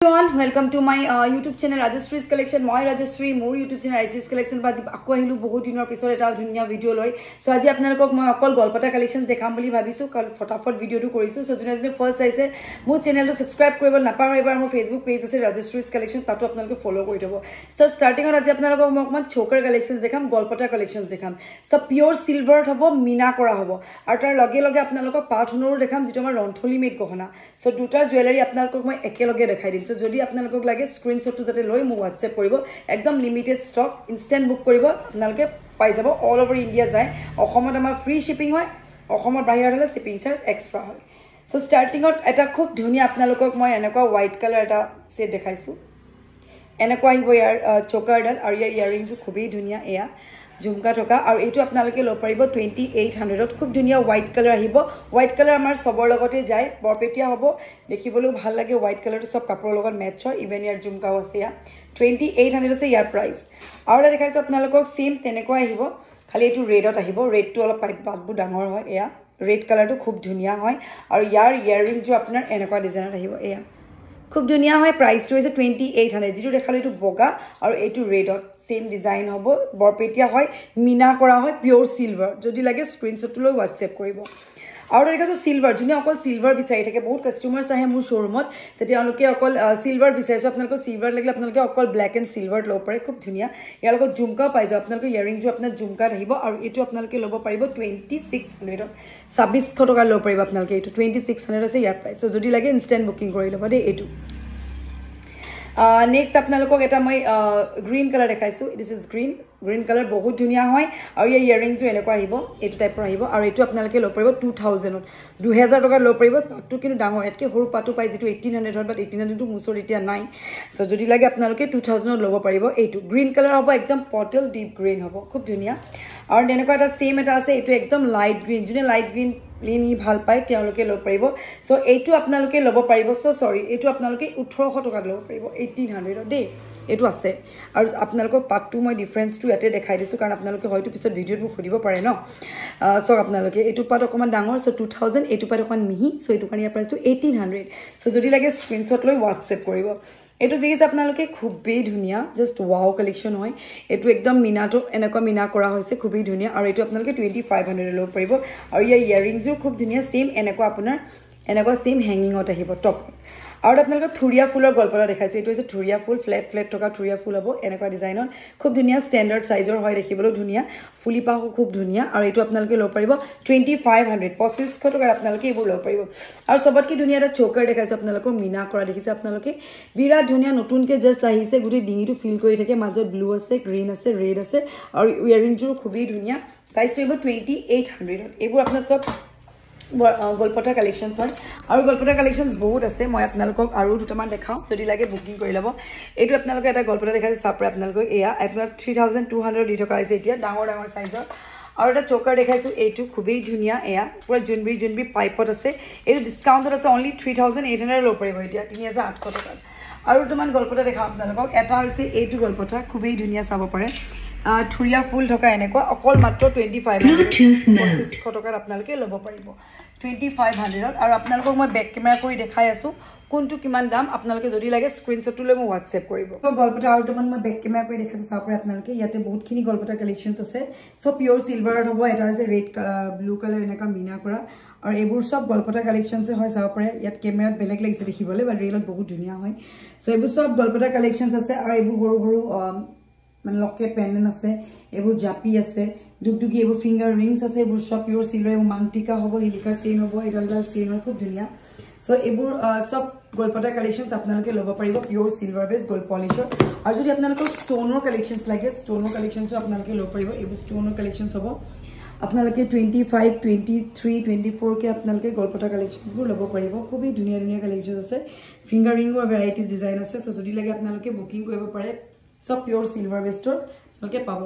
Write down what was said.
Welcome to my YouTube channel Rajeshree's Collection. Moi Rajeshri more YouTube channel Rajeshree's Collection baji akko ahilu bahut dinor pisor eta dhunia video loi so aji apnalok moi okol golpata collections dekham boli bhabisu kal fotafot video tu korisu so jone first aise mo channel to subscribe koribol napar ebar mo Facebook page ase Rajeshree's Collection tato apnaloke follow kori dobo so starting or aji apnalok moi okman chokar collections dekham golpata collections dekham so pure silver hobo mina kora hobo ar tar loge apnalok pathonor dekham jitu amar rontholi made gohona so duta jewelry apnalok moi ekeloge dekhai dim so যদি আপোনালোকক লাগে স্ক্রিনশটটো যাতে লৈ মো WhatsApp কৰিব একদম limited stock instant book কৰিব আপোনালোকে পাই যাব অল ওভাৰ ইন্ডিয়া যায় অসমত আমাৰ ফ্ৰি শিপিং হয় অসমত বাহিৰত হলে শিপিং চাৰ্জ এক্সট্ৰা হয় সো স্টাৰ্টিংত এটা খুব ধুনিয়া আপোনালোকক মই এনেকুৱা হোয়াইট কালাৰ এটা সেট দেখাইছো এনেকুৱা আহিব ইয়াৰ চোকাৰডাল আৰু ইয়াৰ ইয়াৰিংস খুবই ধুনিয়া এয়া झुमका থকা আৰু এটো আপোনালোকে ল পাৰিব 2800 ত খুব ধুনিয়া হোয়াইট কালাৰ আহিব হোয়াইট কালাৰ আমাৰ সবৰ লগতে যায় বৰপেটিয়া হ'ব দেখিবলৈ ভাল লাগে হোয়াইট কালাৰটো সব কাপোৰৰ লগত মেচ হয় ইভেন ইয়াৰ ঝুমকাও আছে ইয়া 2800 আছে ইয়াৰ প্ৰাইস আৰু দেখাইছো আপোনালোকক সেম তেনেকুৱা আহিব খালি এটো ৰেডত আহিব ৰেডটো অলপ পাতবু ডাঙৰ হয় এয়া ৰেড কালাৰটো খুব ধুনিয়া হয় আৰু ইয়াৰ ইয়াৰিং যে আপোনাৰ এনেকুৱা ডিজাইনত আহিব এয়া খুব ধুনিয়া হয় প্ৰাইসটো হৈছে 2800 যেটো দেখালো এটো বগা আৰু এটো ৰেডত सेम डिजाइन होबो बरपेटिया হয় মিনা কৰা হয় পিওৰ সিলভাৰ যদি লাগে স্ক্ৰিনশট লৈ WhatsApp কৰিব আৰু দেখাছো সিলভাৰ জুনে অকল সিলভাৰ বিচাৰি থাকে বহুত কাস্টমাৰস আহে মোৰ শোৰুমত তেতি আলোকে অকল সিলভাৰ বিচাৰিছো আপোনালোক সিলভাৰ লাগিলে আপোনালোকে অকল ব্ল্যাক এন্ড সিলভাৰ ল পাৰে খুব ধুনিয়া ইয়াৰ লগত ঝুমকা পাই যাব আপোনালোক ইয়াৰিং যে আপোনাৰ ঝুমকা আহিব আৰু এটো আপোনালোকে লব পাৰিব 2600 2600 টকা ল পাৰিব আপোনালোকে এটো 2600 আছে ইয়াৰ প্ৰাইস যদি লাগে ইনস্ট্যান্ট বুকিং কৰি লব দে এটো नेक्स्ट আপোনালোকক এটা মই গ্ৰীন কালাৰ দেখাইছো দিস ইজ গ্ৰীন কালাৰ বহুত ধুনিয়া হয় আৰু এই ইয়াৰিংস এনেকুৱা আহিব এটো টাইপৰ আহিব আৰু এটো আপোনালোকে ল পাৰিব 2000 2000 টকা ল পাৰিব পাটটো কিন্তু ডাঙৰ এতকে সৰু পাটটো পাই যেটো 1800 হয় বাট 1800 টো মুছৰ এতিয়া নাই সো যদি লাগে আপোনালোকে 2000 লব পাৰিব এইটো গ্ৰীন কালাৰ হ'ব একদম পটেল ডিপ গ্ৰীন হ'ব খুব ধুনিয়া আৰু এনেকুৱা এটা সেম এটা আছে এটো একদম লাইট গ্ৰীন জুনে লাইট গ্ৰীন লিনি ভাল পাই তেওঁলোকে ল পাৰিব সো এইটো আপোনালোকে লব পাৰিব সো সৰি এইটো আপোনালোকে 1800 টকা লব পাৰিব 1800 দে এটো আছে আৰু আপোনালোকৰ পাটটো মই ডিফাৰেন্সটো ইয়াতে দেখাই দিছো কাৰণ আপোনালোকে হয়তো পিছত ভিডিওত মোক খুদিব পাৰে ন সো আপোনালোকে এটো পাট অকমান ডাঙৰ সো 2000 এটো পাট অকমান মিহি সো এটো কাৰণে প্ৰাইসটো 1800 সো যদি লাগে স্ক্ৰিনশ্বট লৈ WhatsApp কৰিব এটো দেখিছে আপোনালোকে খুবই ধুনিয়া জাস্ট ওয়াও কালেকশন হয় এটো একদম মিনাটো এনেকুৱা মিনা কৰা হৈছে খুবই ধুনিয়া আৰু এটো আপোনালোকে 2500 লব পাৰিব আৰু ইয়াৰ ইয়াৰিংসও খুব ধুনিয়া সেম এনেকুৱা আপোনাৰ এনেকুৱা সেম হ্যাঙ্গিংত আহিব টপ আৰু আপোনালোকে থুৰিয়া ফুলৰ গল্পটা দেখাইছো এটো হৈছে থুৰিয়া ফুল ফ্ল্যাট থকা থুৰিয়া ফুল হ'ব এনেকুৱা ডিজাইনত খুব ধুনিয়া স্ট্যান্ডাৰ্ড সাইজৰ হয় দেখিবলৈ ধুনিয়া ফুলি পাহো খুব ধুনিয়া আৰু এটো আপোনালোকে লব পাৰিব 2500 2500 টকা আপোনালোকে এবোৰ লব পাৰিব আৰু সবতকি ধুনিয়া এটা চোকাৰ দেখাইছো আপোনালোকক মিনা কৰা দেখিছে আপোনালোকে বিৰাট ধুনিয়া নতুনকে জাস্ট আহিছে গুটি ডিঙিটো ফিল কৰি থাকে মাজত ব্লু আছে গ্ৰীন আছে ৰেড আছে আৰু ইয়াৰিংজও খুবই ধুনিয়া প্ৰাইসটো হ'ব 2800 এবোৰ আপোনাৰ সব গল্পটা কালেকশনস হয় আৰু গল্পটা কালেকশনস বহুত আছে মই আপোনালোকক আৰু দুটামান দেখাও যদি লাগে বুকিং কৰি লব এটো আপোনালোকে এটা গল্পটা দেখাইছে সাপৰে আপোনালোকক এয়া আপোনাৰ 3200 দি থকা আছে এতিয়া ডাঙৰ সাইজৰ আৰু এটা চোকাৰ দেখাইছো এটো খুবই ধুনিয়া এয়া পুৰা জুনবি পাইপত আছে এটো ডিসকাউন্টত আছে only 3800 ল পৰিব এতিয়া 3800 টকা আৰু দুটামান গল্পটা দেখাও আপোনালোকক এটা হৈছে এটো গল্পটা খুবই ধুনিয়া চাব পাৰে থুৰিয়া ফুল থকা এনেকুৱা অকল মাত্ৰ 2500 টকাৰ আপোনালোকে লব পাৰিব 2500 আৰু আপোনালোকক মই বেক কেমেৰা কৰি দেখাই আছো কোনটো কিমান দাম আপোনালোকে যদি লাগে স্ক্ৰিনশ্বটটো লৈ মই WhatsApp কৰিব তো গল্পটা আৰু দুটামান মই বেক কেমেৰা কৰি দেখাইছো চাপৰে আপোনালোকে ইয়াতে বহুতখিনি গল্পটা কালেকশনস আছে সব পিওৰ সিলভাৰত হ'ব এটা আছে ৰেড ব্লু কালাৰ এনেকা মিনা কৰা আৰু এবোৰ সব গল্পটা কালেকশনস হয় চাপৰে ইয়াত কেমেৰাত বেলেগ লাগিছে দেখিবলৈ বাট ৰিয়েলত বহুত ধুনিয়া হয় সো এবোৰ সব গল্পটা কালেকশনস আছে আৰু এবোৰ সৰু মানে লকেট পেন্ডেন্ট আছে এবোৰ জাপি আছে দুগদুগি এবোৰ ফিঙ্গাৰ ৰিংস আছে এবোৰ সব পিওর সিলভার এবং মাংটিকা হ'ব হিলিকা চেইন হ'ব এডালডাল চেইন হয় খুব ধুনিয়া সো এবোৰ সব গল্পটা কালেকশনস আপোনালোকে লব পাৰিব পিওৰ সিলভাৰ বেস গোল্ড পলিশৰ আৰু যদি আপোনালোকক ষ্টোনৰ কালেকশনস লাগে ষ্টোনৰ কালেকশনস আপোনালোকে লব পাৰিব এবোৰ ষ্টোনৰ কালেকশনস হ'ব আপোনালোকে 25 23 24 কে আপোনালোকে গল্পটা কালেকশনস বোৰ লব পাৰিব খুবই ধুনিয়া কালেকশনস আছে ফিঙ্গাৰ ৰিংৰ ভেৰাইটিজ ডিজাইন আছে সো যদি লাগে আপোনালোকে বুকিং কৰিব পাৰে सब प्योर सिल्वर बेस्टर ओके पाबो।